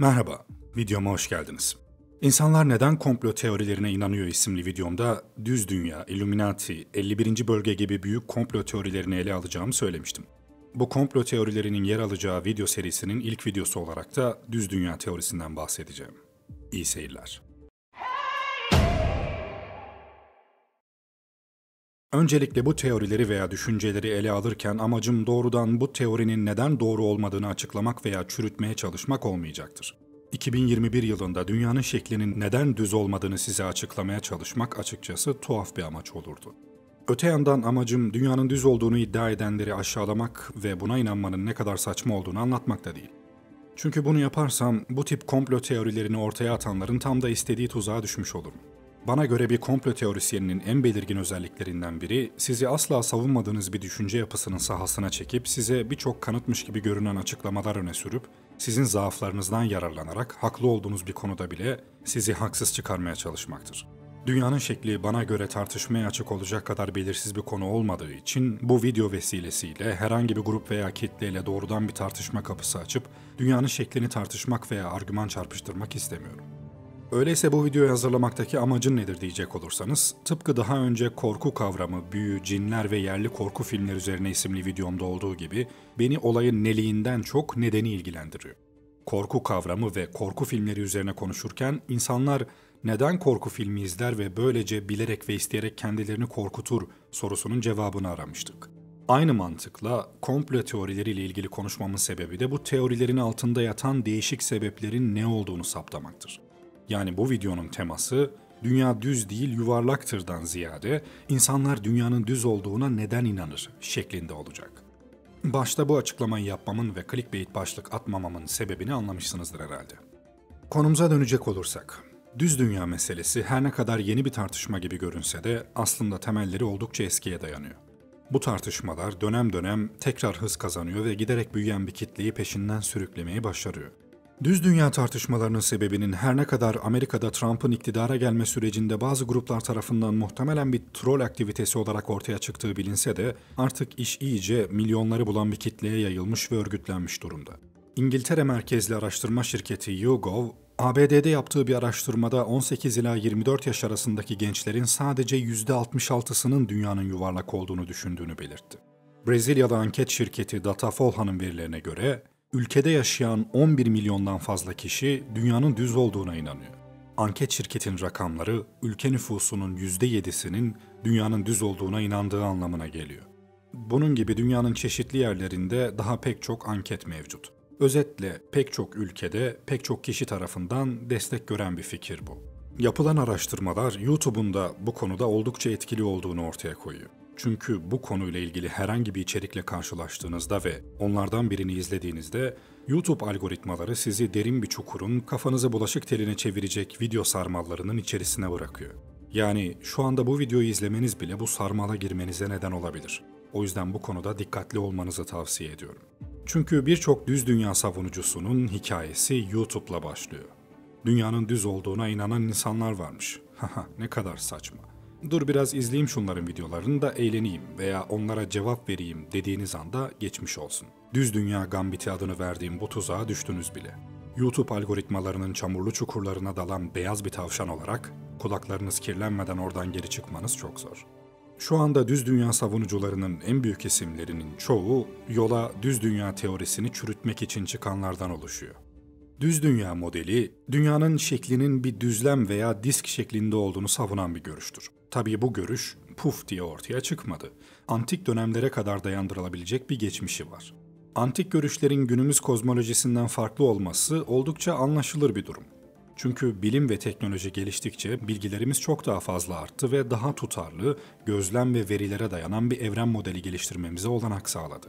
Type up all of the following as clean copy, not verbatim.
Merhaba, videoma hoş geldiniz. İnsanlar Neden Komplo Teorilerine İnanıyor isimli videomda Düz Dünya, Illuminati, 51. Bölge gibi büyük komplo teorilerini ele alacağımı söylemiştim. Bu komplo teorilerinin yer alacağı video serisinin ilk videosu olarak da Düz Dünya teorisinden bahsedeceğim. İyi seyirler. Öncelikle bu teorileri veya düşünceleri ele alırken amacım doğrudan bu teorinin neden doğru olmadığını açıklamak veya çürütmeye çalışmak olmayacaktır. 2021 yılında dünyanın şeklinin neden düz olmadığını size açıklamaya çalışmak açıkçası tuhaf bir amaç olurdu. Öte yandan amacım dünyanın düz olduğunu iddia edenleri aşağılamak ve buna inanmanın ne kadar saçma olduğunu anlatmak da değil. Çünkü bunu yaparsam bu tip komplo teorilerini ortaya atanların tam da istediği tuzağa düşmüş olurum. Bana göre bir komplo teorisyeninin en belirgin özelliklerinden biri, sizi asla savunmadığınız bir düşünce yapısının sahasına çekip size birçok kanıtmış gibi görünen açıklamalar öne sürüp, sizin zaaflarınızdan yararlanarak haklı olduğunuz bir konuda bile sizi haksız çıkarmaya çalışmaktır. Dünyanın şekli bana göre tartışmaya açık olacak kadar belirsiz bir konu olmadığı için bu video vesilesiyle herhangi bir grup veya kitleyle doğrudan bir tartışma kapısı açıp dünyanın şeklini tartışmak veya argüman çarpıştırmak istemiyorum. Öyleyse bu videoyu hazırlamaktaki amacın nedir diyecek olursanız, tıpkı daha önce korku kavramı, büyü, cinler ve yerli korku filmleri üzerine isimli videomda olduğu gibi beni olayın neliğinden çok nedeni ilgilendiriyor. Korku kavramı ve korku filmleri üzerine konuşurken insanlar neden korku filmi izler ve böylece bilerek ve isteyerek kendilerini korkutur sorusunun cevabını aramıştık. Aynı mantıkla komplo teorileriyle ilgili konuşmamın sebebi de bu teorilerin altında yatan değişik sebeplerin ne olduğunu saptamaktır. Yani bu videonun teması, dünya düz değil yuvarlaktırdan ziyade, insanlar dünyanın düz olduğuna neden inanır şeklinde olacak. Başta bu açıklamayı yapmamın ve clickbait başlık atmamamın sebebini anlamışsınızdır herhalde. Konumuza dönecek olursak, düz dünya meselesi her ne kadar yeni bir tartışma gibi görünse de aslında temelleri oldukça eskiye dayanıyor. Bu tartışmalar dönem dönem tekrar hız kazanıyor ve giderek büyüyen bir kitleyi peşinden sürüklemeyi başarıyor. Düz dünya tartışmalarının sebebinin her ne kadar Amerika'da Trump'ın iktidara gelme sürecinde bazı gruplar tarafından muhtemelen bir troll aktivitesi olarak ortaya çıktığı bilinse de artık iş iyice milyonları bulan bir kitleye yayılmış ve örgütlenmiş durumda. İngiltere merkezli araştırma şirketi YouGov, ABD'de yaptığı bir araştırmada 18 ila 24 yaş arasındaki gençlerin sadece %66'sının dünyanın yuvarlak olduğunu düşündüğünü belirtti. Brezilyalı anket şirketi Datafolha'nın verilerine göre, ülkede yaşayan 11 milyondan fazla kişi dünyanın düz olduğuna inanıyor. Anket şirketin rakamları, ülke nüfusunun %7'sinin dünyanın düz olduğuna inandığı anlamına geliyor. Bunun gibi dünyanın çeşitli yerlerinde daha pek çok anket mevcut. Özetle pek çok ülkede, pek çok kişi tarafından destek gören bir fikir bu. Yapılan araştırmalar YouTube'un da bu konuda oldukça etkili olduğunu ortaya koyuyor. Çünkü bu konuyla ilgili herhangi bir içerikle karşılaştığınızda ve onlardan birini izlediğinizde YouTube algoritmaları sizi derin bir çukurun kafanızı bulaşık teline çevirecek video sarmallarının içerisine bırakıyor. Yani şu anda bu videoyu izlemeniz bile bu sarmala girmenize neden olabilir. O yüzden bu konuda dikkatli olmanızı tavsiye ediyorum. Çünkü birçok düz dünya savunucusunun hikayesi YouTube'la başlıyor. Dünyanın düz olduğuna inanan insanlar varmış. Haha, ne kadar saçma. Dur biraz izleyeyim şunların videolarını da eğleneyim veya onlara cevap vereyim dediğiniz anda geçmiş olsun. Düz Dünya Gambiti adını verdiğim bu tuzağa düştünüz bile. YouTube algoritmalarının çamurlu çukurlarına dalan beyaz bir tavşan olarak kulaklarınız kirlenmeden oradan geri çıkmanız çok zor. Şu anda düz dünya savunucularının en büyük isimlerinin çoğu yola düz dünya teorisini çürütmek için çıkanlardan oluşuyor. Düz dünya modeli, dünyanın şeklinin bir düzlem veya disk şeklinde olduğunu savunan bir görüştür. Tabii bu görüş puf diye ortaya çıkmadı. Antik dönemlere kadar dayandırılabilecek bir geçmişi var. Antik görüşlerin günümüz kozmolojisinden farklı olması oldukça anlaşılır bir durum. Çünkü bilim ve teknoloji geliştikçe bilgilerimiz çok daha fazla arttı ve daha tutarlı, gözlem ve verilere dayanan bir evren modeli geliştirmemize olanak sağladı.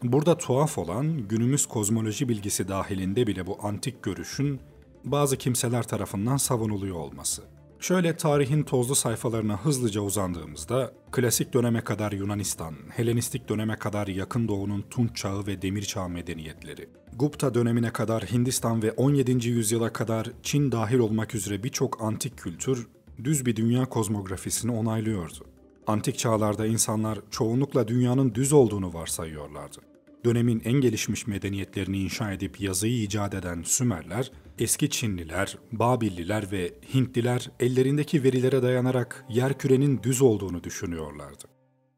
Burada tuhaf olan günümüz kozmoloji bilgisi dahilinde bile bu antik görüşün bazı kimseler tarafından savunuluyor olması. Şöyle tarihin tozlu sayfalarına hızlıca uzandığımızda klasik döneme kadar Yunanistan, Helenistik döneme kadar Yakın Doğu'nun Tunç Çağı ve Demir Çağı medeniyetleri, Gupta dönemine kadar Hindistan ve 17. yüzyıla kadar Çin dahil olmak üzere birçok antik kültür düz bir dünya kozmografisini onaylıyordu. Antik çağlarda insanlar çoğunlukla dünyanın düz olduğunu varsayıyorlardı. dönemin en gelişmiş medeniyetlerini inşa edip yazıyı icat eden Sümerler, eski Çinliler, Babilliler ve Hintliler ellerindeki verilere dayanarak yerkürenin düz olduğunu düşünüyorlardı.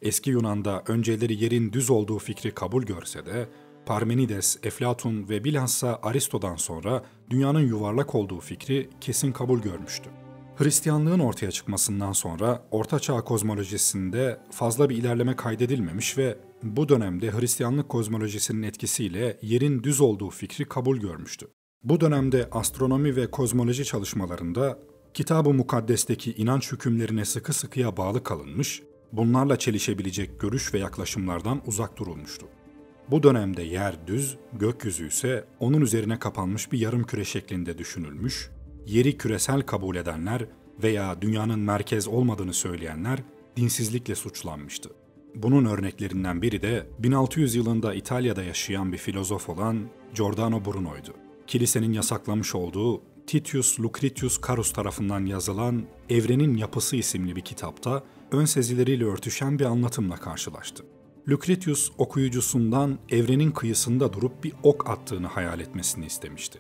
Eski Yunan'da önceleri yerin düz olduğu fikri kabul görse de, Parmenides, Eflatun ve bilhassa Aristo'dan sonra dünyanın yuvarlak olduğu fikri kesin kabul görmüştü. Hristiyanlığın ortaya çıkmasından sonra Orta Çağ kozmolojisinde fazla bir ilerleme kaydedilmemiş ve bu dönemde Hristiyanlık kozmolojisinin etkisiyle yerin düz olduğu fikri kabul görmüştü. Bu dönemde astronomi ve kozmoloji çalışmalarında Kitab-ı Mukaddes'teki inanç hükümlerine sıkı sıkıya bağlı kalınmış, bunlarla çelişebilecek görüş ve yaklaşımlardan uzak durulmuştu. Bu dönemde yer düz, gökyüzü ise onun üzerine kapanmış bir yarımküre şeklinde düşünülmüş, yeri küresel kabul edenler veya dünyanın merkez olmadığını söyleyenler dinsizlikle suçlanmıştı. Bunun örneklerinden biri de 1600 yılında İtalya'da yaşayan bir filozof olan Giordano Bruno'ydu. Kilisenin yasaklamış olduğu Titius Lucretius Carus tarafından yazılan Evrenin Yapısı isimli bir kitapta ön sezileriyle örtüşen bir anlatımla karşılaştı. Lucretius okuyucusundan evrenin kıyısında durup bir ok attığını hayal etmesini istemişti.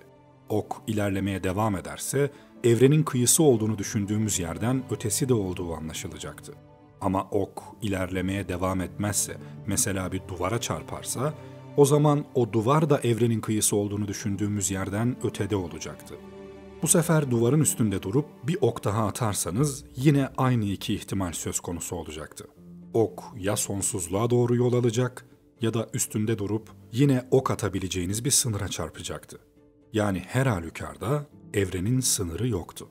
Ok ilerlemeye devam ederse evrenin kıyısı olduğunu düşündüğümüz yerden ötesi de olduğu anlaşılacaktı. Ama ok ilerlemeye devam etmezse, mesela bir duvara çarparsa, o zaman o duvar da evrenin kıyısı olduğunu düşündüğümüz yerden ötede olacaktı. Bu sefer duvarın üstünde durup bir ok daha atarsanız yine aynı iki ihtimal söz konusu olacaktı. Ok ya sonsuzluğa doğru yol alacak ya da üstünde durup yine ok atabileceğiniz bir sınıra çarpacaktı. Yani her halükarda evrenin sınırı yoktu.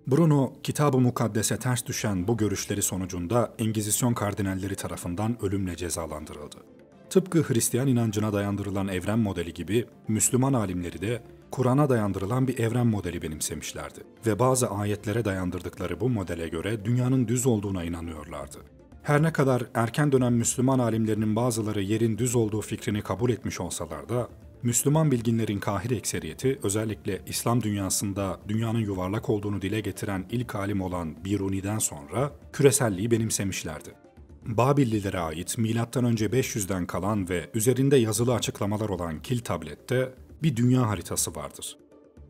Bruno, Kitab-ı Mukaddes'e ters düşen bu görüşleri sonucunda Engizisyon kardinalleri tarafından ölümle cezalandırıldı. Tıpkı Hristiyan inancına dayandırılan evren modeli gibi Müslüman alimleri de Kur'an'a dayandırılan bir evren modeli benimsemişlerdi ve bazı ayetlere dayandırdıkları bu modele göre dünyanın düz olduğuna inanıyorlardı. Her ne kadar erken dönem Müslüman alimlerinin bazıları yerin düz olduğu fikrini kabul etmiş olsalar da, Müslüman bilginlerin kahir ekseriyeti, özellikle İslam dünyasında dünyanın yuvarlak olduğunu dile getiren ilk alim olan Biruni'den sonra küreselliği benimsemişlerdi. Babillilere ait M.Ö. 500'den kalan ve üzerinde yazılı açıklamalar olan Kil tablette bir dünya haritası vardır.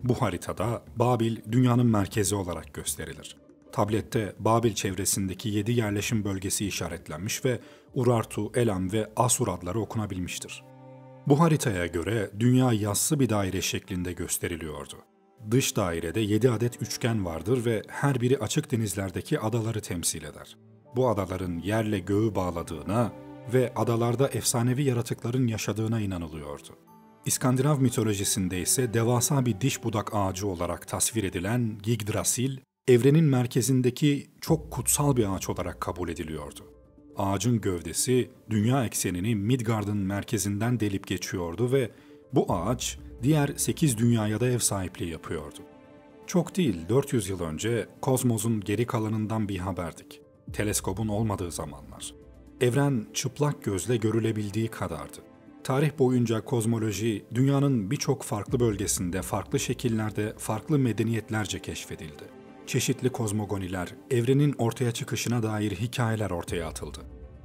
Bu haritada Babil dünyanın merkezi olarak gösterilir. Tablette Babil çevresindeki 7 yerleşim bölgesi işaretlenmiş ve Urartu, Elam ve Asur adları okunabilmiştir. Bu haritaya göre dünya yassı bir daire şeklinde gösteriliyordu. Dış dairede 7 adet üçgen vardır ve her biri açık denizlerdeki adaları temsil eder. Bu adaların yerle göğü bağladığına ve adalarda efsanevi yaratıkların yaşadığına inanılıyordu. İskandinav mitolojisinde ise devasa bir diş budak ağacı olarak tasvir edilen Yggdrasil, evrenin merkezindeki çok kutsal bir ağaç olarak kabul ediliyordu. Ağacın gövdesi dünya eksenini Midgard'ın merkezinden delip geçiyordu ve bu ağaç diğer 8 dünyaya da ev sahipliği yapıyordu. Çok değil 400 yıl önce kozmosun geri kalanından bir haberdik. Teleskobun olmadığı zamanlar. Evren çıplak gözle görülebildiği kadardı. Tarih boyunca kozmoloji dünyanın birçok farklı bölgesinde, farklı şekillerde, farklı medeniyetlerce keşfedildi. Çeşitli kozmogoniler, evrenin ortaya çıkışına dair hikayeler ortaya atıldı.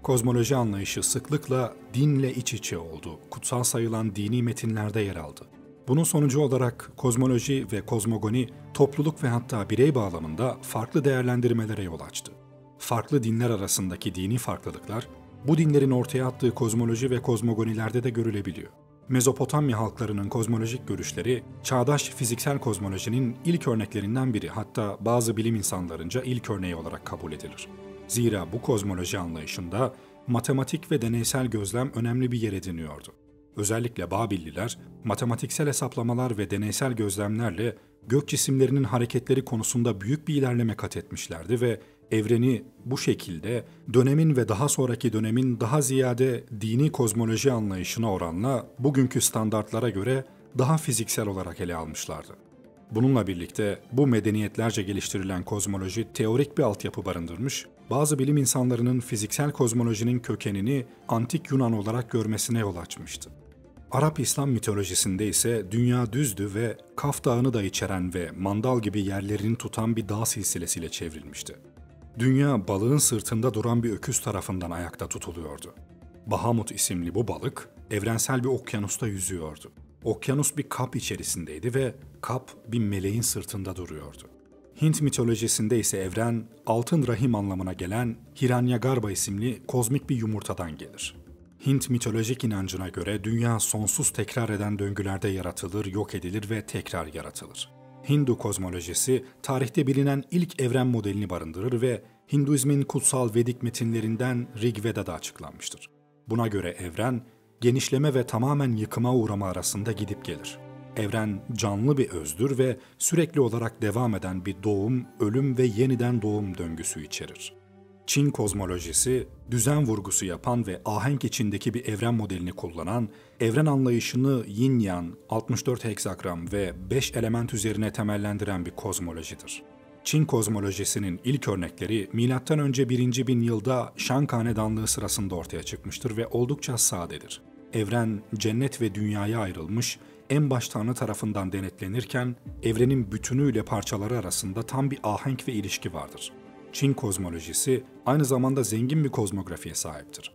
Kozmoloji anlayışı sıklıkla dinle iç içe oldu, kutsal sayılan dini metinlerde yer aldı. Bunun sonucu olarak kozmoloji ve kozmogoni topluluk ve hatta birey bağlamında farklı değerlendirmelere yol açtı. Farklı dinler arasındaki dini farklılıklar, bu dinlerin ortaya attığı kozmoloji ve kozmogonilerde de görülebiliyor. Mezopotamya halklarının kozmolojik görüşleri, çağdaş fiziksel kozmolojinin ilk örneklerinden biri, hatta bazı bilim insanlarınca ilk örneği olarak kabul edilir. Zira bu kozmoloji anlayışında matematik ve deneysel gözlem önemli bir yer ediniyordu. Özellikle Babilliler, matematiksel hesaplamalar ve deneysel gözlemlerle gök cisimlerinin hareketleri konusunda büyük bir ilerleme kat etmişlerdi ve evreni bu şekilde dönemin ve daha sonraki dönemin daha ziyade dini kozmoloji anlayışına oranla bugünkü standartlara göre daha fiziksel olarak ele almışlardı. Bununla birlikte bu medeniyetlerce geliştirilen kozmoloji teorik bir altyapı barındırmış, bazı bilim insanlarının fiziksel kozmolojinin kökenini antik Yunan olarak görmesine yol açmıştı. Arap İslam mitolojisinde ise dünya düzdü ve Kaf Dağı'nı da içeren ve Mandal gibi yerlerini tutan bir dağ silsilesiyle çevrilmişti. Dünya balığın sırtında duran bir öküz tarafından ayakta tutuluyordu. Bahamut isimli bu balık evrensel bir okyanusta yüzüyordu. Okyanus bir kap içerisindeydi ve kap bir meleğin sırtında duruyordu. Hint mitolojisinde ise evren, altın rahim anlamına gelen Hiranyagarbha isimli kozmik bir yumurtadan gelir. Hint mitolojik inancına göre dünya sonsuz tekrar eden döngülerde yaratılır, yok edilir ve tekrar yaratılır. Hindu kozmolojisi, tarihte bilinen ilk evren modelini barındırır ve Hinduizmin kutsal Vedik metinlerinden Rig Veda'da açıklanmıştır. Buna göre evren, genişleme ve tamamen yıkıma uğrama arasında gidip gelir. Evren canlı bir özdür ve sürekli olarak devam eden bir doğum, ölüm ve yeniden doğum döngüsü içerir. Çin kozmolojisi, düzen vurgusu yapan ve ahenk içindeki bir evren modelini kullanan, evren anlayışını yin-yang, 64 heksagram ve 5 element üzerine temellendiren bir kozmolojidir. Çin kozmolojisinin ilk örnekleri M.Ö. 1. bin yılda Şang Hanedanlığı sırasında ortaya çıkmıştır ve oldukça sadedir. Evren, cennet ve dünyaya ayrılmış, en baş Tanrı tarafından denetlenirken, evrenin bütünüyle parçaları arasında tam bir ahenk ve ilişki vardır. Çin kozmolojisi aynı zamanda zengin bir kozmografiye sahiptir.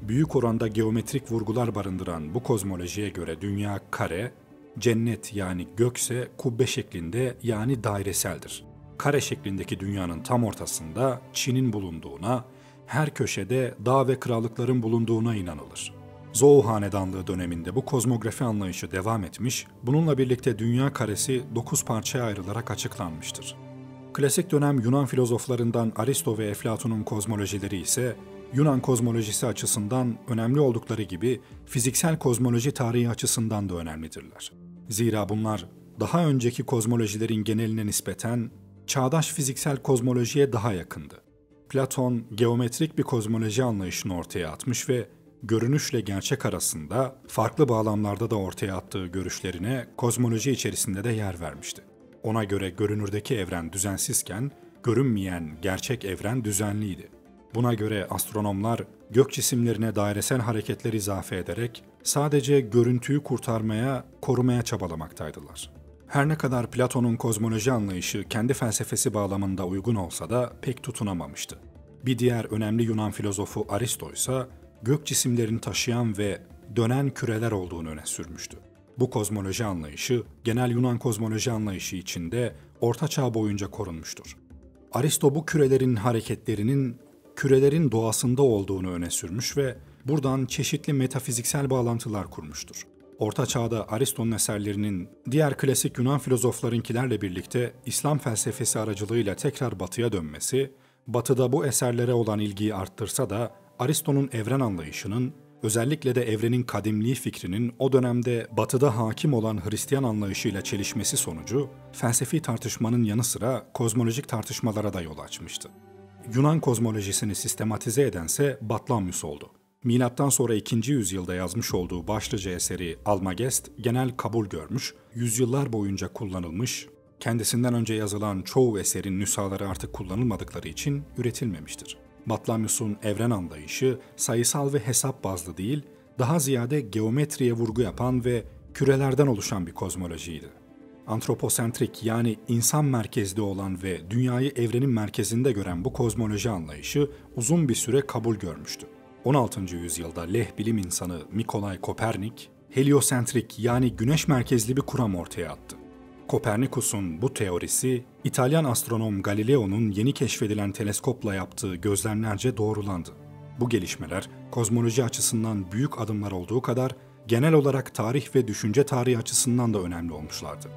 Büyük oranda geometrik vurgular barındıran bu kozmolojiye göre dünya kare, cennet yani gökse kubbe şeklinde yani daireseldir. Kare şeklindeki dünyanın tam ortasında Çin'in bulunduğuna, her köşede dağ ve krallıkların bulunduğuna inanılır. Zhou Hanedanlığı döneminde bu kozmografi anlayışı devam etmiş, bununla birlikte dünya karesi 9 parçaya ayrılarak açıklanmıştır. Klasik dönem Yunan filozoflarından Aristo ve Eflatun'un kozmolojileri ise Yunan kozmolojisi açısından önemli oldukları gibi fiziksel kozmoloji tarihi açısından da önemlidirler. Zira bunlar daha önceki kozmolojilerin geneline nispeten çağdaş fiziksel kozmolojiye daha yakındı. Platon geometrik bir kozmoloji anlayışını ortaya atmış ve görünüşle gerçek arasında farklı bağlamlarda da ortaya attığı görüşlerine kozmoloji içerisinde de yer vermişti. Ona göre görünürdeki evren düzensizken, görünmeyen gerçek evren düzenliydi. Buna göre astronomlar gök cisimlerine dairesel hareketler izafe ederek sadece görüntüyü kurtarmaya, korumaya çabalamaktaydılar. Her ne kadar Platon'un kozmoloji anlayışı kendi felsefesi bağlamında uygun olsa da pek tutunamamıştı. Bir diğer önemli Yunan filozofu Aristo ise gök cisimlerini taşıyan ve dönen küreler olduğunu öne sürmüştü. Bu kozmoloji anlayışı, genel Yunan kozmoloji anlayışı içinde Orta Çağ boyunca korunmuştur. Aristo bu kürelerin hareketlerinin kürelerin doğasında olduğunu öne sürmüş ve buradan çeşitli metafiziksel bağlantılar kurmuştur. Orta Çağ'da Aristo'nun eserlerinin diğer klasik Yunan filozoflarınkilerle birlikte İslam felsefesi aracılığıyla tekrar Batı'ya dönmesi, Batı'da bu eserlere olan ilgiyi arttırsa da Aristo'nun evren anlayışının, özellikle de evrenin kadimliği fikrinin o dönemde Batı'da hakim olan Hristiyan anlayışıyla çelişmesi sonucu felsefi tartışmanın yanı sıra kozmolojik tartışmalara da yol açmıştı. Yunan kozmolojisini sistematize edense Batlamyus oldu. Milattan sonra 2. yüzyılda yazmış olduğu başlıca eseri Almagest genel kabul görmüş, yüzyıllar boyunca kullanılmış, kendisinden önce yazılan çoğu eserin nüshaları artık kullanılmadıkları için üretilmemiştir. Batlamyus'un evren anlayışı sayısal ve hesap bazlı değil, daha ziyade geometriye vurgu yapan ve kürelerden oluşan bir kozmolojiydi. Antroposentrik yani insan merkezli olan ve dünyayı evrenin merkezinde gören bu kozmoloji anlayışı uzun bir süre kabul görmüştü. 16. yüzyılda leh bilim insanı Nikolay Kopernik, heliosentrik yani güneş merkezli bir kuram ortaya attı. Kopernikus'un bu teorisi, İtalyan astronom Galileo'nun yeni keşfedilen teleskopla yaptığı gözlemlerce doğrulandı. Bu gelişmeler, kozmoloji açısından büyük adımlar olduğu kadar, genel olarak tarih ve düşünce tarihi açısından da önemli olmuşlardı.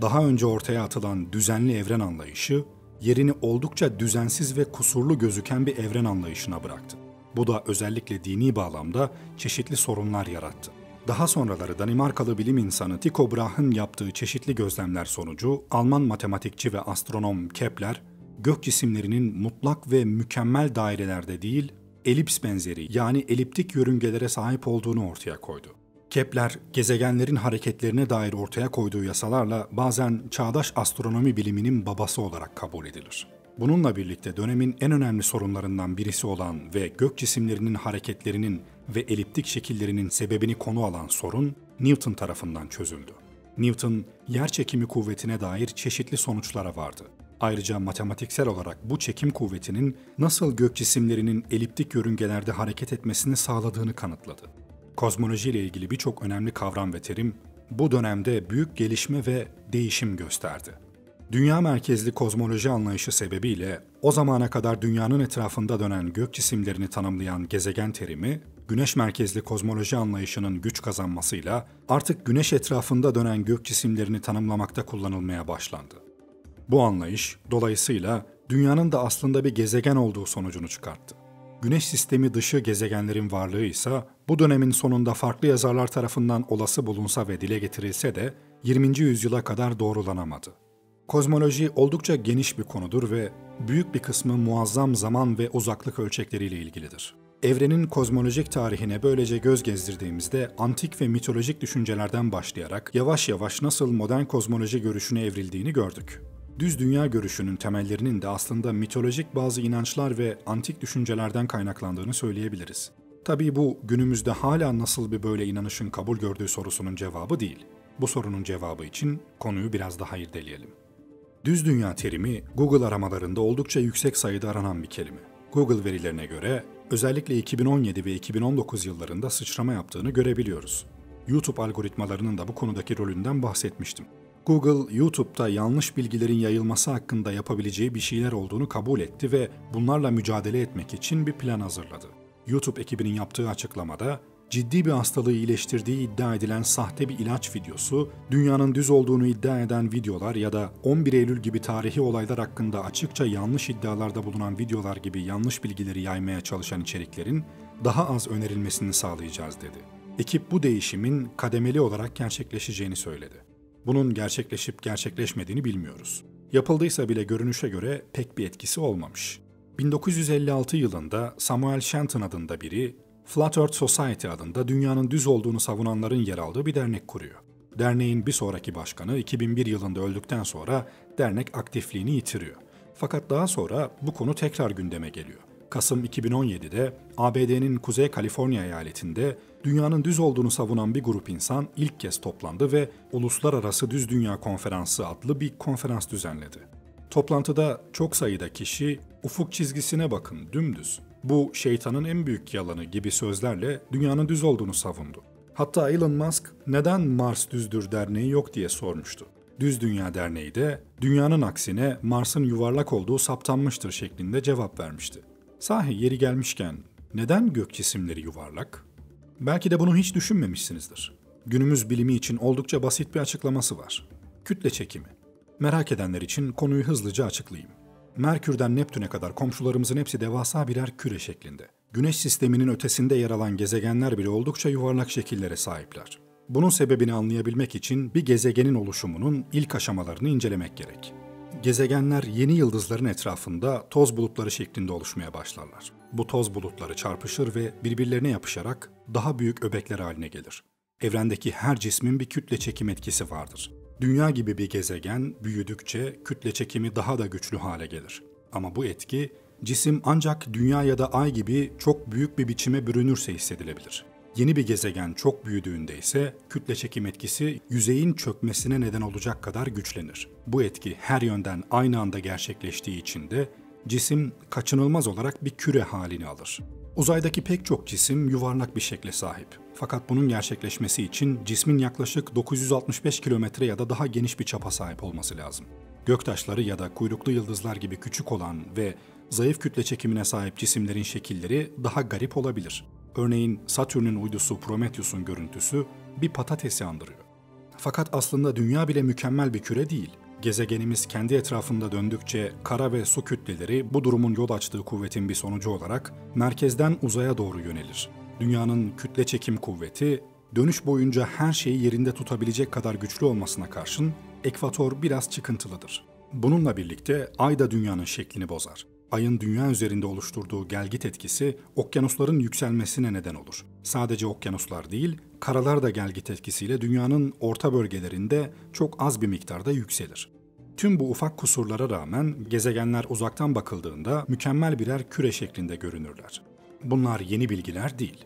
Daha önce ortaya atılan düzenli evren anlayışı, yerini oldukça düzensiz ve kusurlu gözüken bir evren anlayışına bıraktı. Bu da özellikle dini bağlamda çeşitli sorunlar yarattı. Daha sonraları Danimarkalı bilim insanı Tycho Brahe'ın yaptığı çeşitli gözlemler sonucu Alman matematikçi ve astronom Kepler, gök cisimlerinin mutlak ve mükemmel dairelerde değil, elips benzeri yani eliptik yörüngelere sahip olduğunu ortaya koydu. Kepler, gezegenlerin hareketlerine dair ortaya koyduğu yasalarla bazen çağdaş astronomi biliminin babası olarak kabul edilir. Bununla birlikte dönemin en önemli sorunlarından birisi olan ve gök cisimlerinin hareketlerinin ve eliptik şekillerinin sebebini konu alan sorun Newton tarafından çözüldü. Newton, yerçekimi kuvvetine dair çeşitli sonuçlara vardı. Ayrıca matematiksel olarak bu çekim kuvvetinin nasıl gök cisimlerinin eliptik yörüngelerde hareket etmesini sağladığını kanıtladı. Kozmoloji ile ilgili birçok önemli kavram ve terim bu dönemde büyük gelişme ve değişim gösterdi. Dünya merkezli kozmoloji anlayışı sebebiyle o zamana kadar dünyanın etrafında dönen gök cisimlerini tanımlayan gezegen terimi, güneş merkezli kozmoloji anlayışının güç kazanmasıyla artık güneş etrafında dönen gök cisimlerini tanımlamakta kullanılmaya başlandı. Bu anlayış dolayısıyla dünyanın da aslında bir gezegen olduğu sonucunu çıkarttı. Güneş sistemi dışı gezegenlerin varlığı ise bu dönemin sonunda farklı yazarlar tarafından olası bulunsa ve dile getirilse de 20. yüzyıla kadar doğrulanamadı. Kozmoloji oldukça geniş bir konudur ve büyük bir kısmı muazzam zaman ve uzaklık ölçekleriyle ilgilidir. Evrenin kozmolojik tarihine böylece göz gezdirdiğimizde antik ve mitolojik düşüncelerden başlayarak yavaş yavaş nasıl modern kozmoloji görüşüne evrildiğini gördük. Düz dünya görüşünün temellerinin de aslında mitolojik bazı inançlar ve antik düşüncelerden kaynaklandığını söyleyebiliriz. Tabii bu günümüzde hala nasıl bir böyle inanışın kabul gördüğü sorusunun cevabı değil. Bu sorunun cevabı için konuyu biraz daha irdeleyelim. Düz dünya terimi Google aramalarında oldukça yüksek sayıda aranan bir kelime. Google verilerine göre özellikle 2017 ve 2019 yıllarında sıçrama yaptığını görebiliyoruz. YouTube algoritmalarının da bu konudaki rolünden bahsetmiştim. Google, YouTube'da yanlış bilgilerin yayılması hakkında yapabileceği bir şeyler olduğunu kabul etti ve bunlarla mücadele etmek için bir plan hazırladı. YouTube ekibinin yaptığı açıklamada, ciddi bir hastalığı iyileştirdiği iddia edilen sahte bir ilaç videosu, dünyanın düz olduğunu iddia eden videolar ya da 11 Eylül gibi tarihi olaylar hakkında açıkça yanlış iddialarda bulunan videolar gibi yanlış bilgileri yaymaya çalışan içeriklerin daha az önerilmesini sağlayacağız dedi. Ekip bu değişimin kademeli olarak gerçekleşeceğini söyledi. Bunun gerçekleşip gerçekleşmediğini bilmiyoruz. Yapıldıysa bile görünüşe göre pek bir etkisi olmamış. 1956 yılında Samuel Shenton adında biri, Flat Earth Society adında dünyanın düz olduğunu savunanların yer aldığı bir dernek kuruyor. Derneğin bir sonraki başkanı 2001 yılında öldükten sonra dernek aktifliğini yitiriyor. Fakat daha sonra bu konu tekrar gündeme geliyor. Kasım 2017'de ABD'nin Kuzey Kaliforniya eyaletinde dünyanın düz olduğunu savunan bir grup insan ilk kez toplandı ve Uluslararası Düz Dünya Konferansı adlı bir konferans düzenledi. Toplantıda çok sayıda kişi "ufuk çizgisine bakın, dümdüz. Bu şeytanın en büyük yalanı" gibi sözlerle dünyanın düz olduğunu savundu. Hatta Elon Musk "neden Mars düzdür derneği yok" diye sormuştu. Düz Dünya Derneği de dünyanın aksine Mars'ın yuvarlak olduğu saptanmıştır şeklinde cevap vermişti. Sahi yeri gelmişken neden gök cisimleri yuvarlak? Belki de bunu hiç düşünmemişsinizdir. Günümüz bilimi için oldukça basit bir açıklaması var. Kütle çekimi. Merak edenler için konuyu hızlıca açıklayayım. Merkür'den Neptün'e kadar komşularımızın hepsi devasa birer küre şeklinde. Güneş sisteminin ötesinde yer alan gezegenler bile oldukça yuvarlak şekillere sahipler. Bunun sebebini anlayabilmek için bir gezegenin oluşumunun ilk aşamalarını incelemek gerek. Gezegenler yeni yıldızların etrafında toz bulutları şeklinde oluşmaya başlarlar. Bu toz bulutları çarpışır ve birbirlerine yapışarak daha büyük öbekler haline gelir. Evrendeki her cismin bir kütle çekim etkisi vardır. Dünya gibi bir gezegen büyüdükçe kütle çekimi daha da güçlü hale gelir. Ama bu etki, cisim ancak Dünya ya da Ay gibi çok büyük bir biçime bürünürse hissedilebilir. Yeni bir gezegen çok büyüdüğünde ise kütle çekim etkisi yüzeyin çökmesine neden olacak kadar güçlenir. Bu etki her yönden aynı anda gerçekleştiği için de cisim kaçınılmaz olarak bir küre halini alır. Uzaydaki pek çok cisim yuvarlak bir şekle sahip. Fakat bunun gerçekleşmesi için cismin yaklaşık 965 kilometre ya da daha geniş bir çapa sahip olması lazım. Göktaşları ya da kuyruklu yıldızlar gibi küçük olan ve zayıf kütle çekimine sahip cisimlerin şekilleri daha garip olabilir. Örneğin Satürn'ün uydusu Prometheus'un görüntüsü bir patatesi andırıyor. Fakat aslında Dünya bile mükemmel bir küre değil. Gezegenimiz kendi etrafında döndükçe kara ve su kütleleri bu durumun yol açtığı kuvvetin bir sonucu olarak merkezden uzaya doğru yönelir. Dünyanın kütle çekim kuvveti dönüş boyunca her şeyi yerinde tutabilecek kadar güçlü olmasına karşın ekvator biraz çıkıntılıdır. Bununla birlikte Ay da Dünya'nın şeklini bozar. Ayın Dünya üzerinde oluşturduğu gelgit etkisi okyanusların yükselmesine neden olur. Sadece okyanuslar değil, karalar da gelgit etkisiyle Dünya'nın orta bölgelerinde çok az bir miktarda yükselir. Tüm bu ufak kusurlara rağmen gezegenler uzaktan bakıldığında mükemmel birer küre şeklinde görünürler. Bunlar yeni bilgiler değil.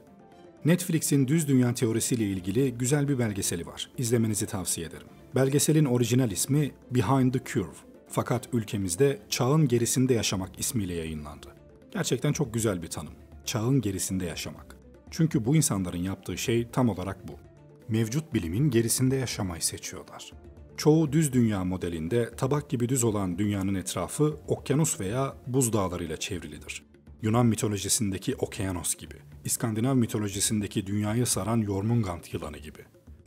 Netflix'in düz dünya teorisiyle ilgili güzel bir belgeseli var. İzlemenizi tavsiye ederim. Belgeselin orijinal ismi Behind the Curve. Fakat ülkemizde çağın gerisinde yaşamak ismiyle yayınlandı. Gerçekten çok güzel bir tanım. Çağın gerisinde yaşamak. Çünkü bu insanların yaptığı şey tam olarak bu. Mevcut bilimin gerisinde yaşamayı seçiyorlar. Çoğu düz dünya modelinde tabak gibi düz olan dünyanın etrafı okyanus veya buzdağlarıyla çevrilidir. Yunan mitolojisindeki Okyanos gibi, İskandinav mitolojisindeki dünyayı saran Jormungand yılanı gibi.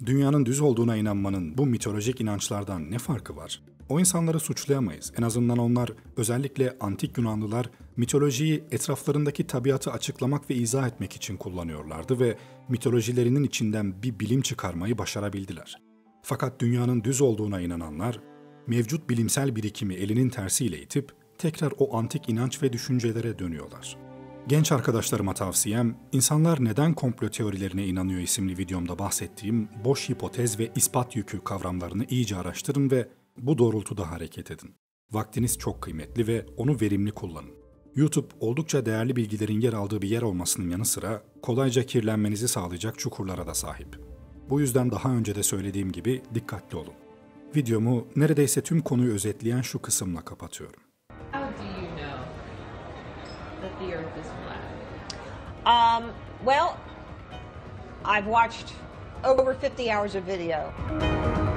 Dünyanın düz olduğuna inanmanın bu mitolojik inançlardan ne farkı var? O insanları suçlayamayız. En azından onlar, özellikle antik Yunanlılar, mitolojiyi etraflarındaki tabiatı açıklamak ve izah etmek için kullanıyorlardı ve mitolojilerinin içinden bir bilim çıkarmayı başarabildiler. Fakat dünyanın düz olduğuna inananlar, mevcut bilimsel birikimi elinin tersiyle itip, tekrar o antik inanç ve düşüncelere dönüyorlar. Genç arkadaşlarıma tavsiyem, insanlar neden komplo teorilerine inanıyor isimli videomda bahsettiğim boş hipotez ve ispat yükü kavramlarını iyice araştırın ve bu doğrultuda hareket edin. Vaktiniz çok kıymetli ve onu verimli kullanın. YouTube oldukça değerli bilgilerin yer aldığı bir yer olmasının yanı sıra kolayca kirlenmenizi sağlayacak çukurlara da sahip. Bu yüzden daha önce de söylediğim gibi dikkatli olun. Videomu neredeyse tüm konuyu özetleyen şu kısımla kapatıyorum. How do you know that the Earth is flat? Well, I've watched over 50 hours of video.